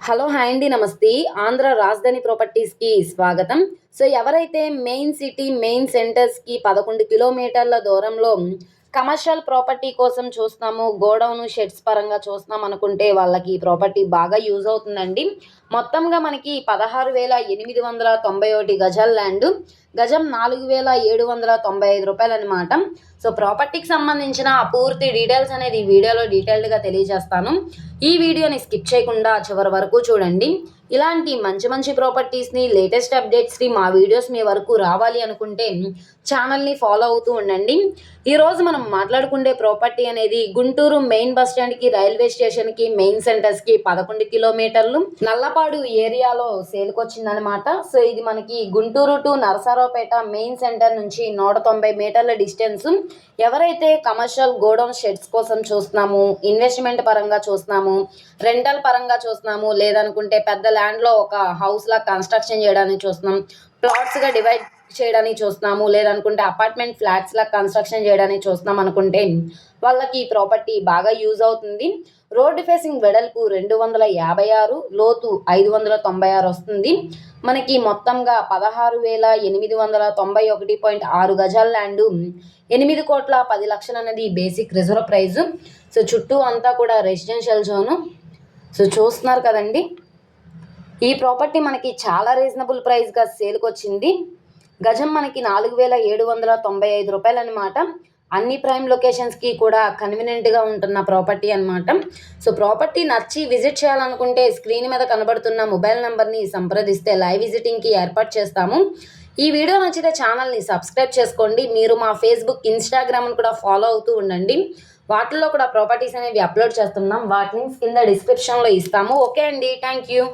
Hello hi అండి నమస్తే. ఆంధ్ర రాజధాని ప్రాపర్టీస్కి స్వాగతం. సో ఎవరైతే మెయిన్ సిటీ మెయిన్ సెంటర్స్కి 11 కిలోమీటర్ల దూరంలో కమర్షియల్ ప్రాపర్టీ కోసం చూస్తున్నాము, గోడౌన్ షెడ్స్ పరంగా చూస్తున్నాం అనుకుంటే వాళ్ళకి ఈ ప్రాపర్టీ బాగా యూజ్ అవుతుందండి. మొత్తంగా మనకి 16,891 గజాల ల్యాండ్, గజం 4,795 రూపాయలు అనమాట. సో ప్రాపర్టీకి సంబంధించిన పూర్తి డీటెయిల్స్ అనేది ఈ వీడియోలో డీటెయిల్డ్గా తెలియజేస్తాను. ఈ వీడియోని స్కిప్ చేయకుండా చివరి వరకు చూడండి. ఇలాంటి మంచి మంచి ప్రాపర్టీస్ని, లేటెస్ట్ అప్డేట్స్ని మా వీడియోస్ మీ వరకు రావాలి అనుకుంటే ఛానల్ని ఫాలో అవుతూ ఉండండి. ఈరోజు మనం మాట్లాడుకునే ప్రాపర్టీ అనేది గుంటూరు మెయిన్ బస్ స్టాండ్కి, రైల్వే స్టేషన్కి, మెయిన్ సెంటర్స్కి 11 కిలోమీటర్లు నల్లపాడు ఏరియాలో సేల్కి వచ్చిందనమాట. సో ఇది మనకి Guntur to Narasaraopet main centre నుంచి 190 మీటర్ల డిస్టెన్స్. ఎవరైతే కమర్షియల్ గోడౌన్ షెడ్స్ కోసం చూస్తున్నాము, ఇన్వెస్ట్మెంట్ పరంగా చూస్తున్నాము, రెంటల్ పరంగా చూస్తున్నాము, లేదనుకుంటే పెద్ద ల్యాండ్లో ఒక హౌస్లా కన్స్ట్రక్షన్ చేయడానికి చూస్తున్నాం, ప్లాట్స్గా డివైడ్ చేయడానికి చూస్తున్నాము, లేదనుకుంటే అపార్ట్మెంట్ ఫ్లాట్స్లా కన్స్ట్రక్షన్ చేయడానికి చూస్తున్నాం అనుకుంటే వాళ్ళకి ఈ ప్రాపర్టీ బాగా యూజ్ అవుతుంది. రోడ్డు ఫేసింగ్ వెడల్పు 256, లోతు 596 వస్తుంది. మనకి మొత్తంగా 16,891.6 గజాల ల్యాండ్, 8,10,00,000 అనేది బేసిక్ రిజర్వ్ ప్రైజు. సో చుట్టూ అంతా కూడా రెసిడెన్షియల్ జోను. సో చూస్తున్నారు కదండి, ఈ ప్రాపర్టీ మనకి చాలా రీజనబుల్ ప్రైస్గా సేల్కి వచ్చింది. గజం మనకి 4,795 రూపాయలు అనమాట. అన్ని ప్రైమ్ లొకేషన్స్కి కూడా కన్వీనియంట్గా ఉంటున్న ప్రాపర్టీ అనమాట. సో ప్రాపర్టీ నచ్చి విజిట్ చేయాలనుకుంటే స్క్రీన్ మీద కనబడుతున్న మొబైల్ నెంబర్ని సంప్రదిస్తే లైవ్ విజిటింగ్కి ఏర్పాటు చేస్తాము. ఈ వీడియో నచ్చితే ఛానల్ని సబ్స్క్రైబ్ చేసుకోండి. మీరు మా ఫేస్బుక్, ఇన్స్టాగ్రామ్ని కూడా ఫాలో అవుతూ ఉండండి. వాటిల్లో కూడా ప్రాపర్టీస్ అనేవి అప్లోడ్ చేస్తున్నాం. వాటి లింక్స్ కింద డిస్క్రిప్షన్లో ఇస్తాము. ఓకే అండి, థ్యాంక్ యూ.